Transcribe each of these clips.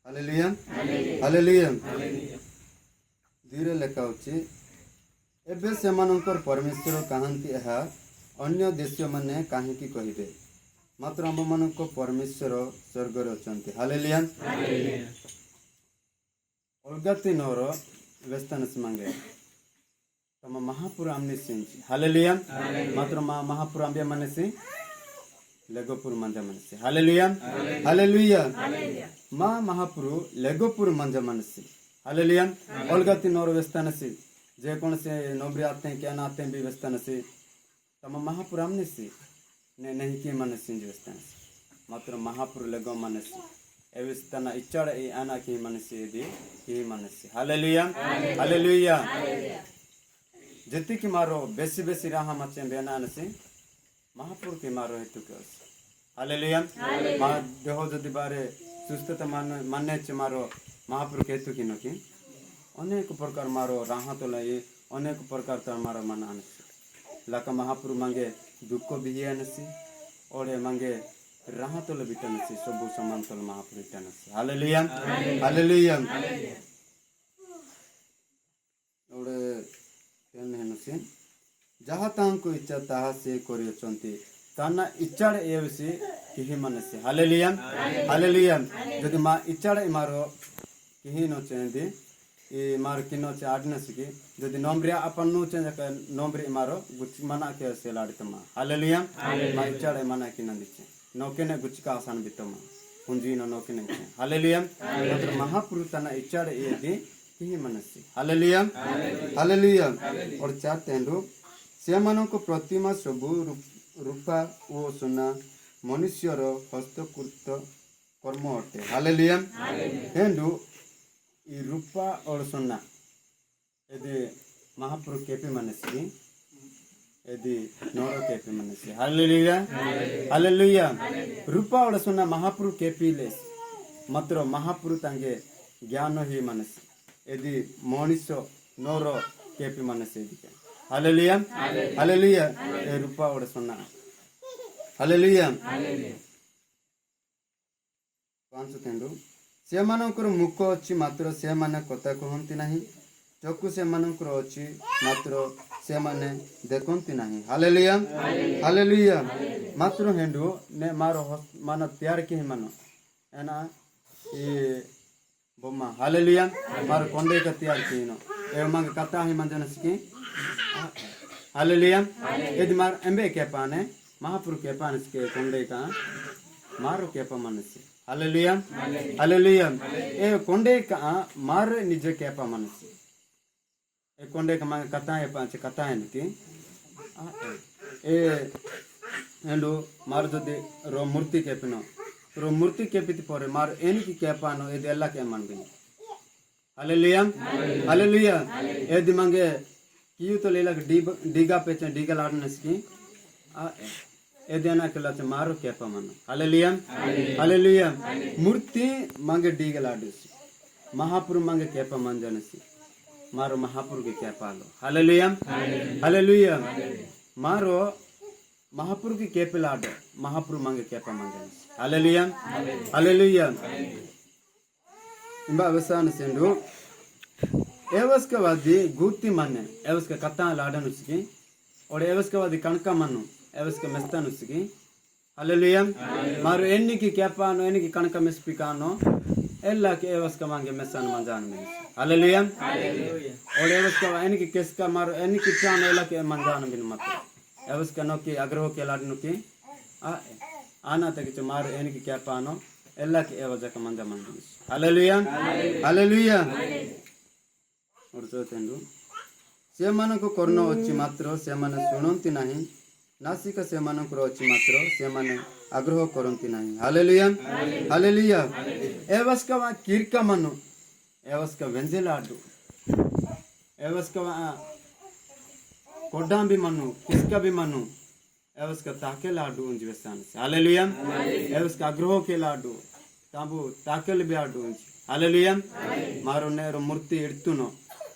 hallelujah hallelujah धीरे लेखा होची एबे सेमानंकर परमेश्वर कहंती एहा अन्य देश माने काहेकि कहिबे मात्र आम मानक परमेश्वर स्वर्ग रे अछंती हालेलुया अलगा तीनोर व्यस्तनस मांगे तम महापुर आमने सिंची हालेलुया मात्र महापुर आंबे मानेसी लेगोपुर मंजा मनसी हालेलुया हालेलुया माँ महापुरु लेगोपुर मंजा मनसी हालेलुया अलगा तीनोर व्यस्तनसी जे कौन से नौबरी आते हैं क्या ना आते हैं भी व्यस्तनसी तम महापुर आमने सी नहीं कि मनसी व्यस्तनसी मात्र महापुर लेगो मनसी एविस्तना इच्चाड़ ए आना की मनसी दी की मनसी हालेलुया हालेलुया जति की मारो बेसी बेसी राह मचे बेना नसी महापुर के मारो हेतु के हालेलुया मा देहो जदि बारे सुस्थता माने च मारो महापुर के हेतु की नकी अनेक प्रकार मारो राह तो लई अनेक प्रकार तर मारो मन आनसी लाका महापुर मांगे दुख भी आनसी और मांगे राह तो ले बिटनसी सब समान तो महापुर बिटनसी हालेलुया हालेलुया और तेन हेनसी जहाँ तांको इच्छा ताहा से करियचंती ताना इच्छाड़ एवसी किहि मनसे हालेलुया हालेलुया जदि मा इच्छाड़ मारो किहि न चेंदी ए मार किनो चे आडनसकी जदि नोम्रिया अपन नु चेंज का नोम्रि मारो गुच मना के से लाडतमा हालेलुया मा इच्छाड़ मना कि न दिचे नोकेने गुच का आसान बितमा पुंजी न नोकेने हालेलुया मतलब महापुरुष तना इच्छाड़ एदी किहि मनसे हालेलुया हालेलुया और चार तेंडु सेमानक प्रतिमा सबु रूपा ओ सुना मनुष्यर हस्तकृत कर्म अटे हालेलुया हेंडु ई रूपा और सुना यदि महापुरुष केपी मनसी यदि नौर केपी मनसी हालेलुया हालेलुया रूपा और सुना महापुरुष केपी लेस मात्र महापुरुष तांगे ज्ञान ही मनसी यदि मनुष्य नौर केपी मनसी हालेलुया हालेलुया ए रूपा और सुना हालेलुया पांच तेंडु से मानकर मुख अछि मात्र से माने कथा कहंती नाही चक्षु से मानकर अछि मात्र से माने देखंती नाही हालेलुया हालेलुया मात्र हेंडु ने मारो मन प्यार के मानो एना ए बोमा हालेलुया मार कोंडे का त्यार किनो ए मंग कथा ही मंजनस की हालेलुया यदि मार एम्बे के पाने महापुर के पाने के कोंडे का मारो के पा मनसी हालेलुया हालेलुया ए कोंडे का मार निज के पा मनसी ए कोंडे का मांग कथा है पांच कथा है नकी ए हेलो मार जदि रो मूर्ति के पिनो रो मूर्ति के पिति परे मार एन की के पानो ए देला के मन बिन हालेलुया हालेलुया ए दि मांगे कियु तो लेला डीगा पे डीगा लाडनस की ए देना के लाच मारो केपा मन हालेलुया हालेलुया मूर्ति मांगे डीगा लाडस महापुर मांगे केपा मन जनसी मारो महापुर के केपा लो हालेलुया हालेलुया मारो महापुर की केपे लाडो महापुर मांगे केपा मन जनसी हालेलुया हालेलुया इंबा वसान सेंडु एवस के वादी गुत्ती माने एवस के कथा लाडन उसकी और एवस के वादी कणका मनु एवस के मेस्तन उसकी हालेलुया मारो एन्नी की केपानो एन्नी की कणका मेस्पिकानो एल्ला के एवस के मांगे मेसन मंजान में हालेलुया और एवस के एन्नी की केसका मारो एन्नी की प्राण एल्ला के मंजान में मत एवस के नो की अग्रह के लाडनु की आना तक मारो एन्नी की केपानो एल्ला के एवस के मंजा मंजान हालेलुया हालेलुया और चौथेंडु से मानको करनो अछि मात्र से माने सुनंती नाही नासिक से मानको अछि मात्र से माने आग्रह करंती नाही हालेलुया हालेलुया एवस का किरका मनु एवस का वेंजेलाडु एवस का कोडा भी मनु किसका भी मनु एवस का ताके लाडू उंज वेसान हालेलुया एवस का आग्रह के लाडू ताबू ताकेल भी आडू हालेलुया मारो नेरो मूर्ति इडतुनो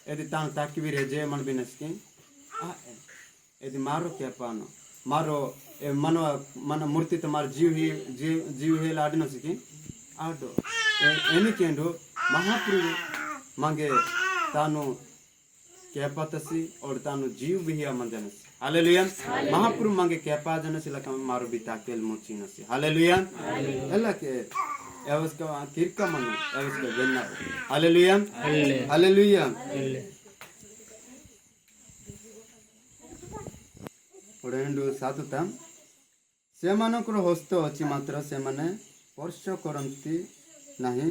यदि तान ताकि भी रेजे मन बिनस की यदि मारो क्या पानो मारो मन मन मूर्ति तो मार जीव ही लाडनो सकी आडो एनिकेंडो महाप्रु मांगे तानु केपातसी और तानु जीव बिहिया मंजनसी हालेलुया महाप्रु मांगे केपाजनसी लका मारो बिता केल मोचिनसी हालेलुया एला के एवस्का किरका मनु एवस्का वेन्ना हालेलुया हालेलुया ओडेंडु सातुता सेमानकर हस्त अछि मात्र सेमाने स्पर्श करंती नाही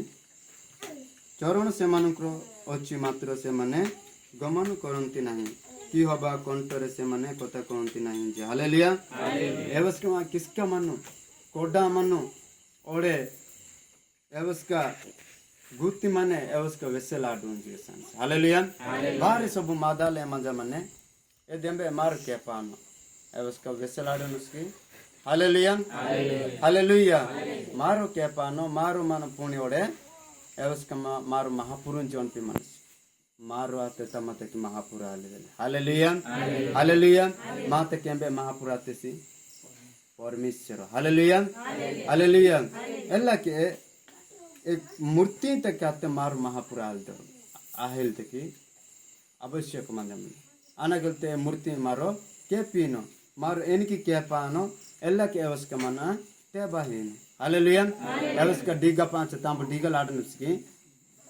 चरण सेमानकर अछि मात्र सेमाने गमन करंती नाही कि हबा कंठरे सेमाने कथा कहंती नाही जे हालेलुया एवस्का किसका मनु कोडा मनु ओडे एवस्का गुत्ती माने एवस्का वेसेला डोंजी सन हालेलुया बारे सब मादाले मजा माने ए देंबे मार के पानो एवस्का वेसेला डोंसकी हालेलुया हालेलुया मारो के पानो मारो मन पुणी ओडे एवस्का मारो महापुरुन जोन पे मनस मारो आते तमते की महापुरा हालेलुया हालेलुया माते केंबे महापुरा तेसी परमेश्वर हालेलुया हालेलुया एल्ला के एक मूर्ति तक आते मारो महापुरा आलदो आहेल तकी आवश्यक मंदम अनगलते मूर्ति मारो के पीनो मारो एनकी के पानो एल्ला के एवस्का मना ते बाहिन हालेलुया एवस्का डीगा पांच तांब डीगा लाडनुसकी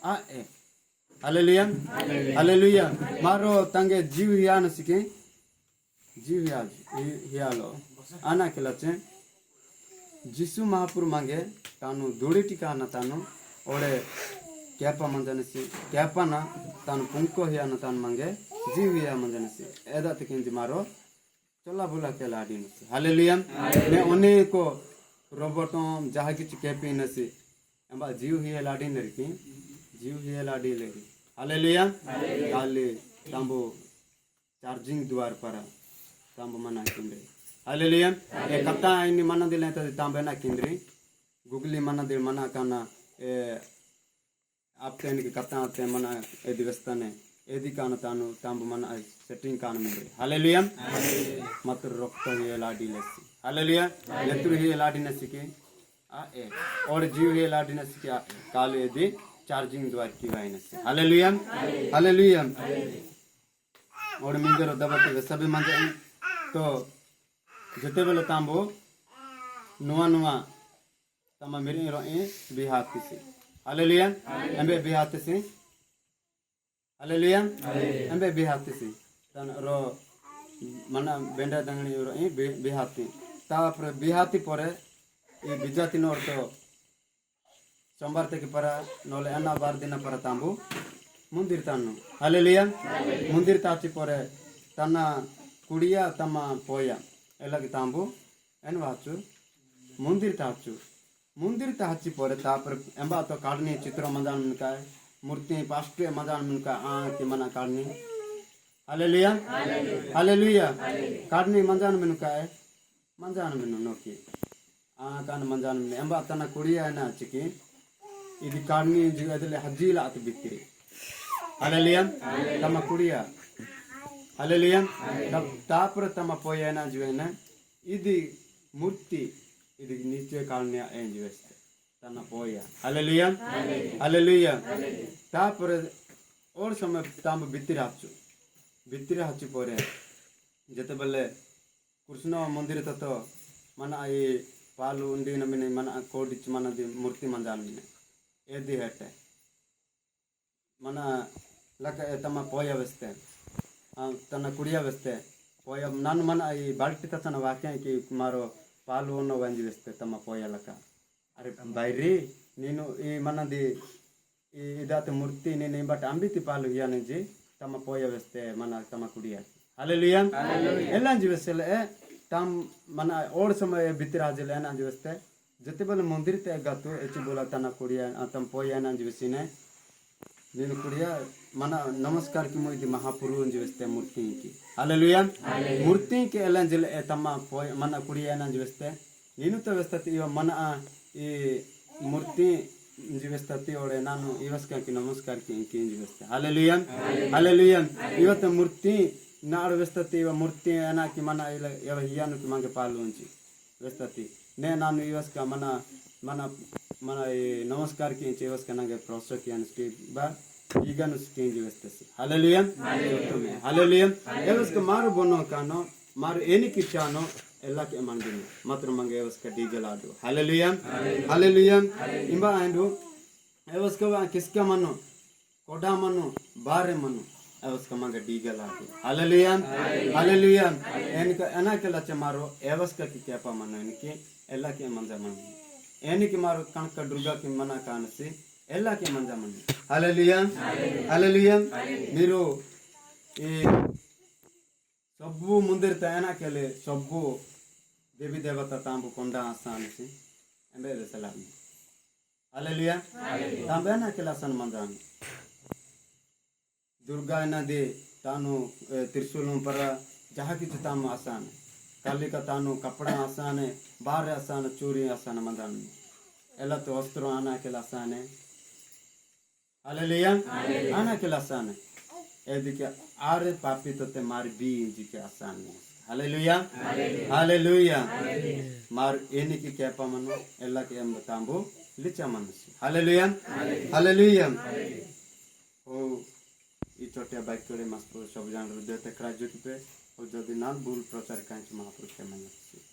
आ ए हालेलुया हालेलुया मारो तंगे जीव हियानसकी जीव हियालो आना केलाचे जिसु महापुर मांगे तानु दुड़ी टिकाना तानु ओडे केपा मंजनसी केपा ना तानु पुंको हियाना तानु मांगे जीव हिया मंजनसी एदा तकिंजी मारो चला बुला के लाडी नसी हालेलुया ने ओने को रोबोटो जहा किछ केपी नसी एंबा जीव हिया लाडी नरकी जीव हिया लाडी लेरी हालेलुया काले तांबो चार्जिंग द्वार पर तांबो मना किंदे हालेलुया ए कत्ता इनी मना दिले त तांबे ना किंद्री गुगली मना दिल मना काना ए आपते इनके कत्ता आते मना ए दिवस्तने एदी कान तानु तांबो मना सेटिंग कान में हालेलुया मत रक्त हिया लाडी लेसी हालेलुया नेत्र हिया लाडी नसी के आ ए और जीव हिया लाडी नसी के काले दी चार्जिंग द्वार की वाइनस हालेलुया हालेलुया और मिंजर दबते सभी मंजे तो जते बेले तांबो नुआ नुआ तमा मेरे रो ए बिहाती से हालेलुया एंबे बिहाती से हालेलुया एंबे बिहाती से तन रो मना बेंडा दंगनी रो ए बिहाती तापर बिहाती परे ए बिजाती नोर तो सोमवार तक पर नोले अन्ना बार दिन पर तांबू मंदिर तानु हालेलुया मंदिर ताची परे तना कुड़िया तमा पोया एलागी तांबू एन वाचु मंदिर ताची परे तापर एंबा तो काडनी चित्र मजान मनका मूर्ति पास्टे मजान मनका आ की मना काडनी हालेलुया हालेलुया काडनी मजान मनका मजान मनु नोकी आ कान मजान मन एंबा तना कुड़िया ना चिकी ఇది కాడ్ని జీవదలే హజ్జీల అతి బిక్కిరి హల్లెలూయా తమ కుడియా హల్లెలూయా తాపర తమ పోయేనా జీవన ఇది మూర్తి ఇది నిత్య కాడ్ని ఏం జీవస్తే తన పోయా హల్లెలూయా హల్లెలూయా తాపర और समय ताम बित्तिरे हाचु परे जते बले कृष्ण मंदिर तत मना आई पालू उंडी नमिने मना कोडिच मना दी मूर्ति मंजान मिने एदी हेटे मन लक तम पोय व्यस्ते तन कुड़िया व्यस्ते पोय नान मन ई बाल्टी तन वाक्य कि मारो पालू अन्न वंजी व्यस्ते तम पोय लक अरे बैरी नीनु ई मन दी ई इदात मूर्ति नीने बट अंबिति पालू हियाने जी तम पोय व्यस्ते मन तम कुड़िया हालेलुया एल्ला जी व्यस्ते तम मन और समय बितिराजले ना जी व्यस्ते जते बल मंदिर ते गतो एची बोला तना कुड़िया तम पोया ना जीवसिने दिन कुड़िया मना नमस्कार की मोदी महापुरुष जीवस्ते मूर्ति की हालेलुया मूर्ति के एलंजल ए तमा पोय मना कुड़िया ना जीवस्ते नीनु तो व्यस्तति इव मना ई मूर्ति जीवस्तति ओडे नानु इवस्का की नमस्कार की जीवस्ते हालेलुया हालेलुया इवत मूर्ति नाड़ व्यस्तति इव मूर्ति एना की मना इव हियानु की मांगे पालुंची व्यस्तति ने नानु इवस्का मना मना మన ఈ నమస్కార్ కి చేవస్ కనగా ప్రొఫెసర్ కి అన్స్టి బా ఈగను స్టేజ్ వేస్తసి హల్లెలూయా హల్లెలూయా ఎవస్ క మారు బొనో కానో మారు ఎనికి చానో ಎಲ್ಲ ಕೆ ಮಂದಿನಿ ಮಾತ್ರ ಮಂಗೆ ಎವಸ್ಕ ಡೀಗಲಾಡು ಹಲ್ಲೆಲೂಯಾ ಹಲ್ಲೆಲೂಯಾ ಇಂಬಾ ಅಂಡು ಎವಸ್ಕ ಕಿಸ್ಕ ಮನ್ನು ಕೊಡಾ ಮನ್ನು ಬಾರೆ ಮನ್ನು ಎವಸ್ಕ ಮಂಗೆ ಡೀಗಲಾಡು ಹಲ್ಲೆಲೂಯಾ ಹಲ್ಲೆಲೂಯಾ ಎನಕ ಅನಕಲ ಚಮಾರೋ ಎವಸ್ಕ ಕಿ ಕೆಪ ಮನ್ನು ಎನಕಿ ಎಲ್ಲ ಕೆ ಮಂಜ ಮನ್ನು ಎನಕಿ ಮಾರು ಕಣಕ ದುರ್ಗಾ కి మన కానసి ಎಲ್ಲ ಕೆ ಮಂಜ ಮನ್ನು హల్లెలూయా హల్లెలూయా మీరు ఈ ସବୁ ಮುಂದಿರ್ ತಯನ ಕೆಲೆ ସବୁ देवी देवता तांबु कोंडा आसान से एंबे सलाम हालेलुया तांबे ना केला सन मंदान दुर्गा ना दे तानु त्रिशूल पर जहाँ की ताम आसान काली का तानु कपड़ा आसान है बाहर आसान चूरी आसान मंदान एला तो वस्त्र आना केला आसान है हालेलुया आना केला आसान है एदिके आरे पापी तो ते मार बी जी के आसान है हालेलुया हालेलुया मार एनिकी केपा मनु एल्ला के हम तांबो लिचा मनसी हालेलुया हालेलुया ओ ई छोटे बाइक तोड़े मस्त सब जान हृदय ते क्राइज पे और जदि ना भूल प्रचार कांच महापुरुष के मनसी